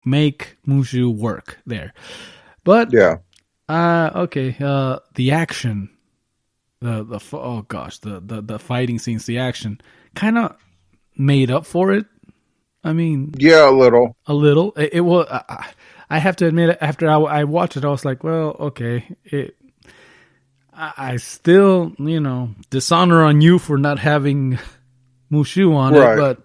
make Mushu work there. But Yeah. okay, the action, the fighting scenes, the action kind of made up for it. I mean, Yeah, a little. a little. It was. I have to admit, after I watched it, I was like, well, okay. I still, dishonor on you for not having Mushu on it, Right. but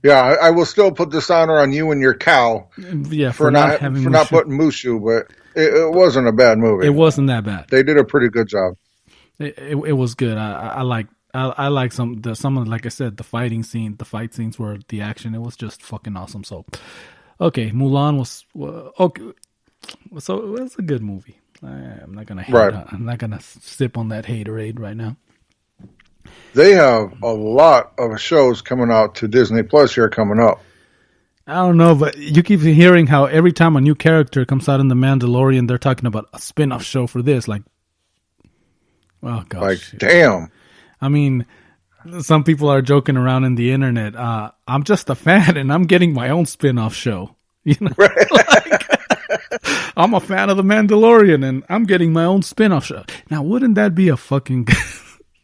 Yeah, I will still put dishonor on you and your cow yeah, for not putting Mushu, but it wasn't a bad movie. It wasn't that bad. They did a pretty good job. It was good. I like some of, like I said, the fight scenes where the action, it was just fucking awesome. So, okay, Mulan was okay. So it was a good movie. I'm not gonna hate. Right. I'm not gonna sip on that haterade right now. They have a lot of shows coming out to Disney Plus here coming up. I don't know, but you keep hearing how every time a new character comes out in The Mandalorian, they're talking about a spin-off show for this. Like, oh gosh, Like, damn. I mean, some people are joking around in the internet. I'm just a fan, and I'm getting my own spin-off show. You know, like, I'm a fan of The Mandalorian, and I'm getting my own spin-off show. Now, wouldn't that be a fucking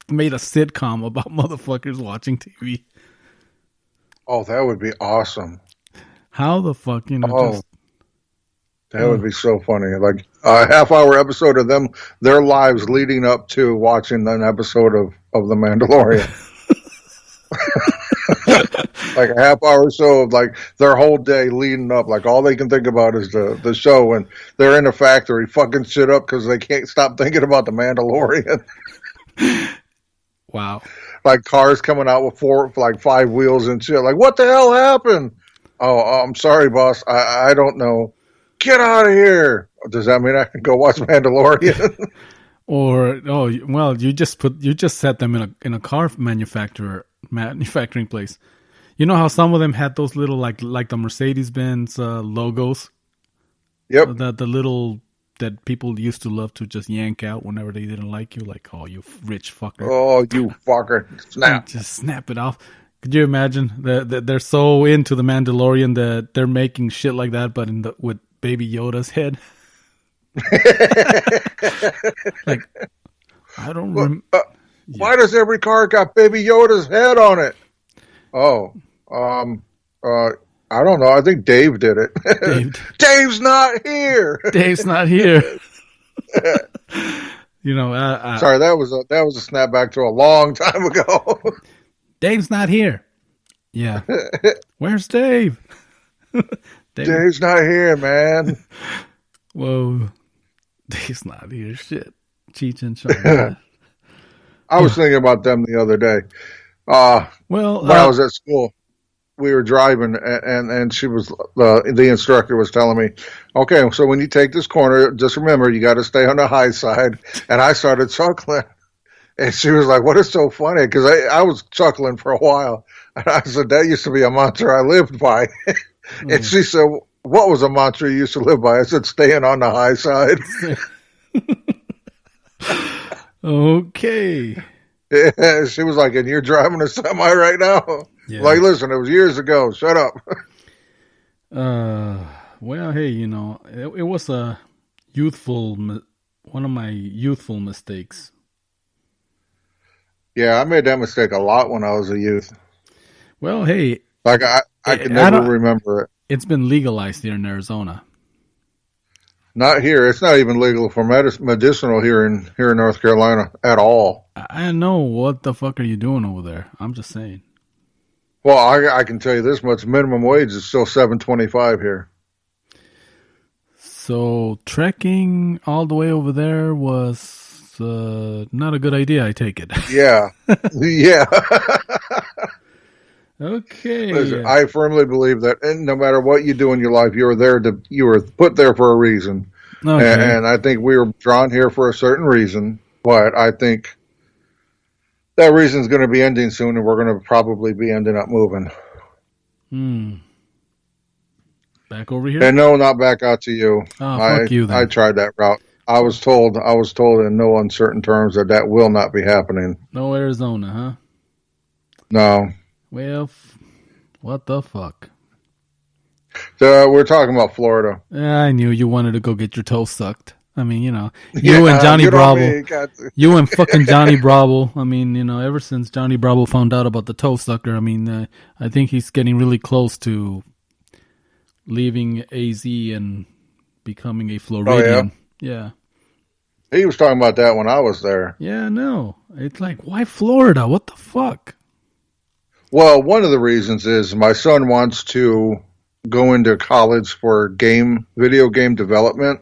made a sitcom about motherfuckers watching TV? Oh, that would be awesome. How the fuck, that would be so funny. Like a half-hour episode of them, their lives leading up to watching an episode of The Mandalorian. Like a half-hour show of like their whole day leading up. Like all they can think about is the show, and they're in a factory fucking shit up because they can't stop thinking about The Mandalorian. Wow. Like cars coming out with 5 wheels and shit. Like, what the hell happened? Oh, I'm sorry, boss. I don't know. Get out of here. Does that mean I can go watch Mandalorian? Or well, you just set them in a car manufacturing place. You know how some of them had those little like the Mercedes-Benz logos. Yep. The little that people used to love to just yank out whenever they didn't like you, like, oh, you rich fucker. Oh, you fucker. Snap. Just snap it off. Could you imagine that they're so into The Mandalorian that they're making shit like that, but with Baby Yoda's head? Like, I don't remember. Why does every car got Baby Yoda's head on it? Oh, I don't know. I think Dave did it. Dave's not here. Dave's not here. Sorry, that was a snapback to a long time ago. Dave's not here. Yeah. Where's Dave? Dave's not here, man. Whoa. Dave's not here. Shit. Cheech and Chong. I was thinking about them the other day. When I was at school, we were driving, and she was the instructor was telling me, okay, so when you take this corner, just remember you got to stay on the high side. And I started chuckling. And she was like, what is so funny? Because I was chuckling for a while. And I said, that used to be a mantra I lived by. And she said, what was a mantra you used to live by? I said, staying on the high side. Okay. Yeah, she was like, and you're driving a semi right now? Yeah. Like, listen, it was years ago. Shut up. Well, hey, it was one of my youthful mistakes. Yeah, I made that mistake a lot when I was a youth. Well, hey. Like, I can never remember it. It's been legalized here in Arizona. Not here. It's not even legal for medicinal here in North Carolina at all. I know. What the fuck are you doing over there? I'm just saying. Well, I can tell you this much. Minimum wage is still $7.25 here. So trekking all the way over there was not a good idea, I take it. Yeah. Yeah. Okay. Listen, I firmly believe that no matter what you do in your life, you were put there for a reason. Okay. And I think we were drawn here for a certain reason, but I think that reason is going to be ending soon, and we're going to probably be ending up moving. Back over here? And no, not back out to you. Oh, fuck you then. I tried that route. I was told in no uncertain terms that will not be happening. No Arizona, huh? No. Well, what the fuck? We're talking about Florida. I knew you wanted to go get your toe sucked. I mean, you and Johnny Bravo, you and fucking Johnny Bravo. I mean, ever since Johnny Bravo found out about the toe sucker, I mean, I think he's getting really close to leaving AZ and becoming a Floridian. Oh, yeah. He was talking about that when I was there. Yeah, no. It's like, why Florida? What the fuck? Well, one of the reasons is my son wants to go into college for video game development.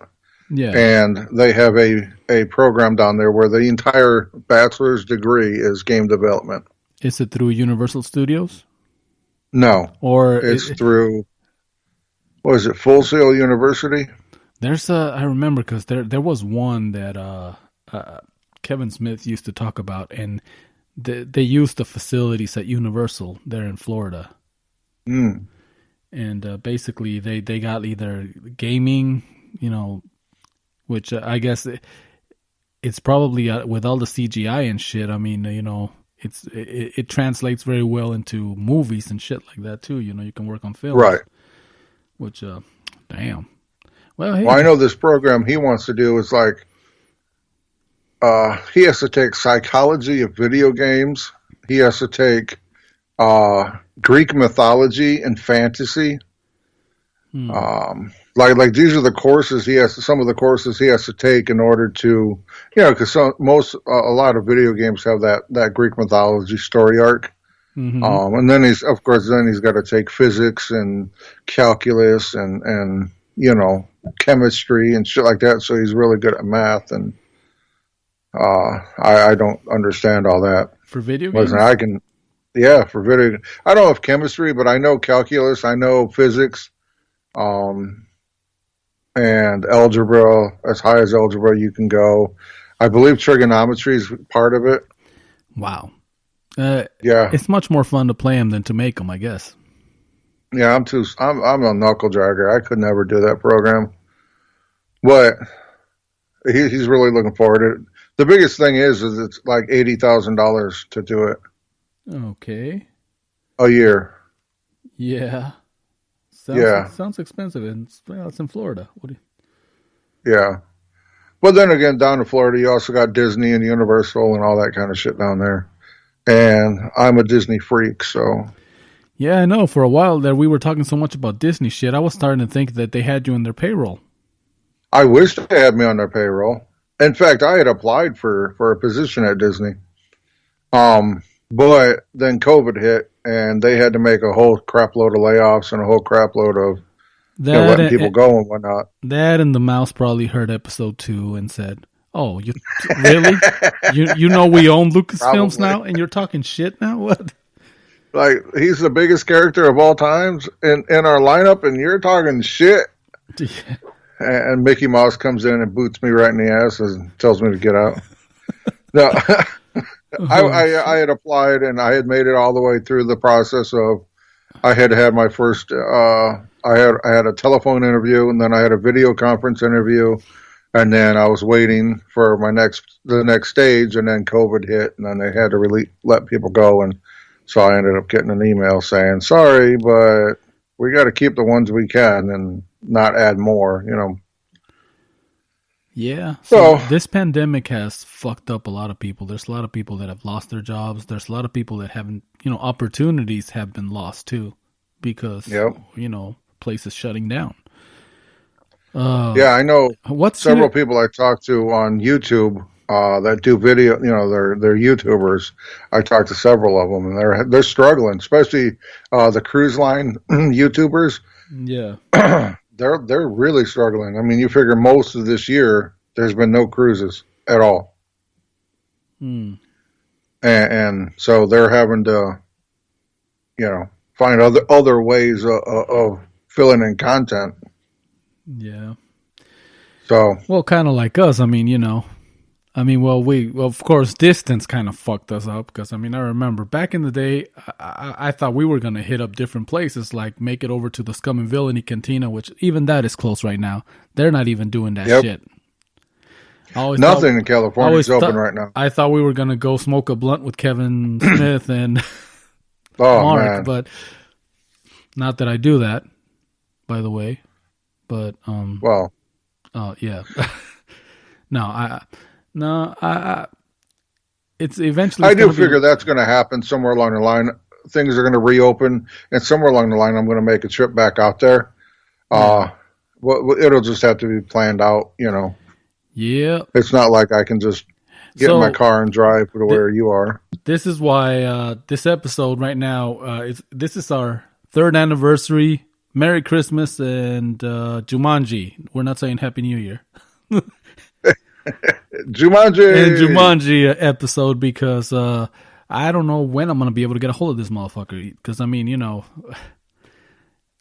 Yeah. And they have a program down there where the entire bachelor's degree is game development. Is it through Universal Studios? No. Or it's through, what is it, Full Sail University? I remember because there was one that Kevin Smith used to talk about, and they used the facilities at Universal there in Florida. Mm. And basically they got either gaming, which I guess it's probably with all the CGI and shit. I mean, it translates very well into movies and shit like that too. You can work on films, right? Which, damn. Well, hey. I know this program he wants to do is like he has to take psychology of video games. He has to take Greek mythology and fantasy. Like these are the courses some of the courses he has to take in order to, because a lot of video games have that Greek mythology story arc. Mm-hmm. And then he's got to take physics and calculus and chemistry and shit like that. So he's really good at math, and I don't understand all that. For video games? For video. I don't have chemistry, but I know calculus, I know physics. And algebra, as high as algebra you can go. I believe trigonometry is part of it. Wow. Yeah. It's much more fun to play them than to make them, I guess. Yeah, I'm a knuckle dragger. I could never do that program. But he's really looking forward to it. The biggest thing is it's like $80,000 to do it. Okay. A year. Yeah. Sounds expensive, and it's in Florida. Yeah, but then again, down in Florida, you also got Disney and Universal and all that kind of shit down there. And I'm a Disney freak, so. Yeah, I know. For a while there, we were talking so much about Disney shit. I was starting to think that they had you in their payroll. I wish they had me on their payroll. In fact, I had applied for a position at Disney. But then COVID hit, and they had to make a whole crap load of layoffs and a whole crap load of letting people go and whatnot. That and the mouse probably heard episode 2 and said, "Oh, you really? you know we own Lucasfilms now, and you're talking shit now? What?" Like, he's the biggest character of all times in our lineup, and you're talking shit. Yeah. And Mickey Mouse comes in and boots me right in the ass and tells me to get out. No. I had applied, and I had made it all the way through the process of, I had had my first, I had a telephone interview, and then I had a video conference interview, and then I was waiting for the next stage, and then COVID hit, and then they had to let people go, and so I ended up getting an email saying, "Sorry, but we got to keep the ones we can and not add more," Yeah. So this pandemic has fucked up a lot of people. There's a lot of people that have lost their jobs. There's a lot of people that haven't, opportunities have been lost too because, places shutting down. Yeah, I know several people I talked to on YouTube that do video, they're YouTubers. I talked to several of them, and they're struggling, especially the cruise line YouTubers. Yeah. They're really struggling. I mean, you figure most of this year there's been no cruises at all, and so they're having to, find other ways of filling in content. Yeah. So kind of like us. I mean, of course, distance kind of fucked us up because, I remember back in the day, I thought we were going to hit up different places, like make it over to the Scum and Villainy Cantina, which even that is closed right now. They're not even doing that shit. Nothing in California is open right now. I thought we were going to go smoke a blunt with Kevin Smith and Mark, man. But not that I do that. by the way. But well, yeah. It's eventually. I do figure that's going to happen somewhere along the line. Things are going to reopen, and somewhere along the line, I'm going to make a trip back out there. Well, it'll just have to be planned out, Yeah. It's not like I can just get in my car and drive to where you are. This is why this episode right now, this is our 3rd anniversary. Merry Christmas and Jumanji. We're not saying Happy New Year. Jumanji episode because I don't know when I'm going to be able to get a hold of this motherfucker. Because, I mean,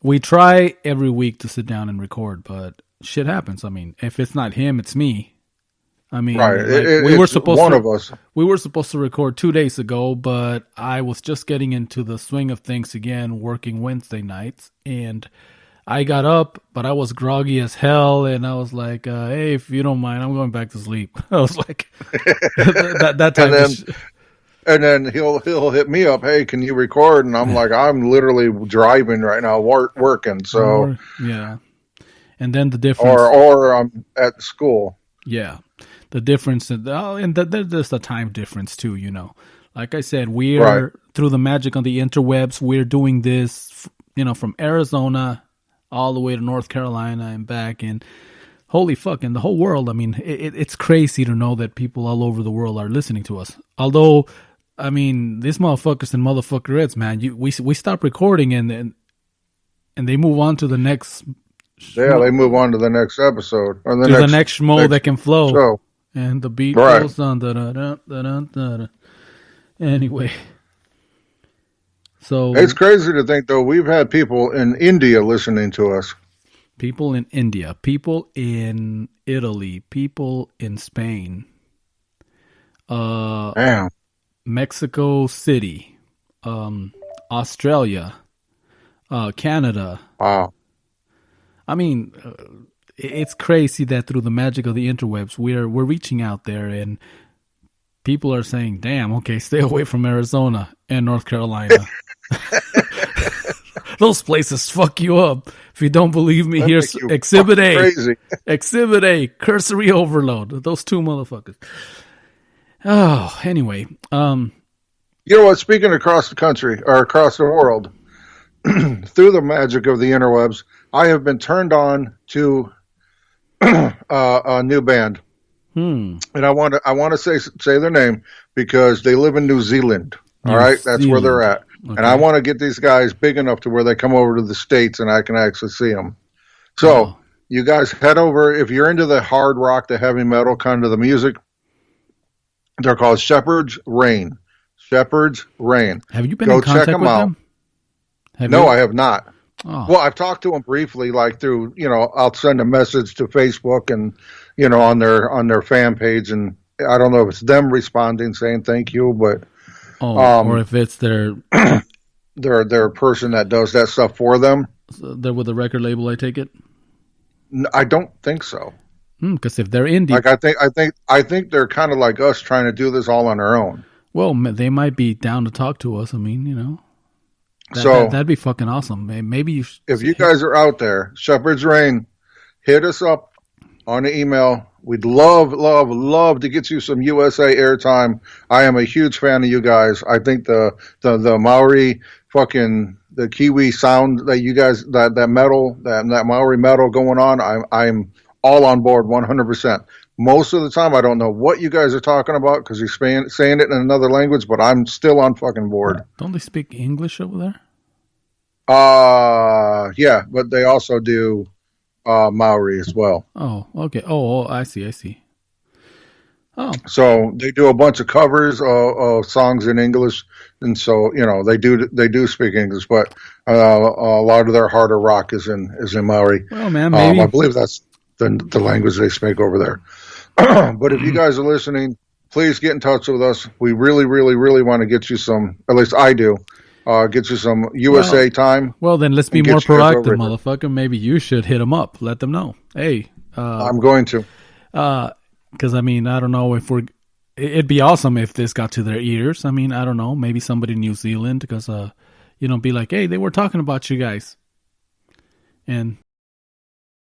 we try every week to sit down and record, but shit happens. I mean, if it's not him, it's me. I mean, right. We were supposed to record 2 days ago, but I was just getting into the swing of things again, working Wednesday nights, and I got up, but I was groggy as hell, and I was like, "Hey, if you don't mind, I'm going back to sleep." I was like, that time. And then he'll hit me up. Hey, can you record? And I'm like, I'm literally driving right now, working. So yeah, and then the difference, or I'm at school. Yeah. The difference, and there's the time difference too, Like I said, we're through the magic on the interwebs. We're doing this, from Arizona all the way to North Carolina and back. And holy fuck, in the whole world, I mean, it's crazy to know that people all over the world are listening to us. Although, I mean, these motherfuckers and motherfuckerettes, man, we stop recording and they move on to the next. Yeah, they move on to the next episode or the next schmo that can flow. Show. And the beat goes on. Anyway. So it's crazy to think, though, we've had people in India listening to us. People in India, people in Italy, people in Spain. Damn. Mexico City, Australia, Canada. Wow. I mean, it's crazy that through the magic of the interwebs, we're reaching out there, and people are saying, "Damn, okay, stay away from Arizona and North Carolina. Those places fuck you up." If you don't believe me, here's Exhibit A. Crazy. Exhibit A, cursory overload. Those two motherfuckers. Oh, anyway. You know what? Speaking across the country or across the world, through the magic of the interwebs, I have been turned on to a new band, and I want to say their name because they live in New Zealand. All right, that's where they're at, okay. And I want to get these guys big enough to where they come over to the States and I can actually see them. So you guys head over if you're into the hard rock, the heavy metal kind of the music. They're called Shepherd's Reign. Shepherd's Reign. Have you been in contact with them? No, I have not. Oh. Well, I've talked to them briefly, like through, I'll send a message to Facebook and, on their fan page, and I don't know if it's them responding saying thank you, but or if it's their person that does that stuff for them. So they're with a record label, I take it. I don't think so. Because if they're indie, like I think they're kind of like us trying to do this all on their own. Well, they might be down to talk to us. I mean, that'd be fucking awesome. Maybe you. If you guys are out there, Shepherd's Reign, hit us up on the email. We'd love to get you some USA airtime. I am a huge fan of you guys. I think the Maori the Kiwi sound that you guys that metal that Maori metal going on. I'm all on board 100%. Most of the time, I don't know what you guys are talking about because you're saying it in another language, but I'm still on fucking board. Don't they speak English over there? Yeah, but they also do Maori as well. Oh, okay. Oh, I see. Oh, so they do a bunch of covers of songs in English, and so they do speak English, but a lot of their harder rock is in Maori. Well, man, maybe I believe that's the language they speak over there. But if you guys are listening, please get in touch with us. We really, really, really want to get you some. At least I do. Get you some USA time. Well, then let's be more proactive, motherfucker. Maybe you should hit them up. Let them know. Hey, I'm going to. Because I mean, I don't know if it'd be awesome if this got to their ears. I mean, I don't know. Maybe somebody in New Zealand, because be like, hey, they were talking about you guys. And